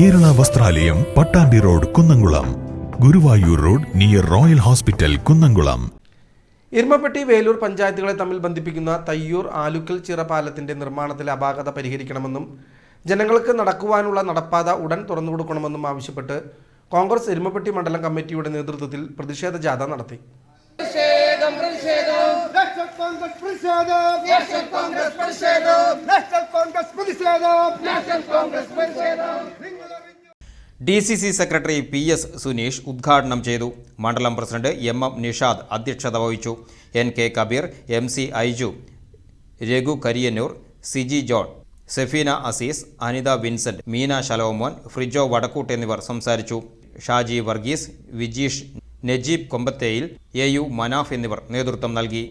Kerala Vasthralayam, Pattambi road, Kunnamkulam. Guruvayur road near royal hospital, Kunnamkulam. Erumapetty Velur പഞ്ചായത്തുകളെ തമ്മിൽ ബന്ധിപ്പിക്കുന്ന തയ്യൂർ ആലുക്കൽ ചിറ പാലത്തിന്റെ നിർമ്മാണത്തിലെ അപാകത പരിഹരിക്കണമെന്നും ജനങ്ങൾക്ക് നടക്കുവാനുള്ള നടപ്പാത ഉടൻ തുറന്നുകൊടുക്കണമെന്നും ആവശ്യപ്പെട്ട് കോൺഗ്രസ് ഇർമപ്പെട്ടി മണ്ഡലം കമ്മിറ്റിയുടെ നേതൃത്വത്തിൽ പ്രതിഷേധ ജാഥ നടത്തി. DCC സെക്രട്ടറി PS സുനീഷ് ഉദ്ഘാടനം ചെയ്തു. മണ്ഡലം പ്രസിഡന്റ് MM നിഷാദ് അധ്യക്ഷത വഹിച്ചു. NK Kabeer, MC Aiju, Raghu Kariyannur, Siji John, Sefeena Azeez, Anitha Vincent, Meena Shalomon, Frijo Vadakkoot എന്നിവർ സംസാരിച്ചു. ഷാജി വർഗീസ്, വിജീഷ്, നജീബ് കൊമ്പത്തേയിൽ, AU മനാഫ് എന്നിവർ നേതൃത്വം നൽകി.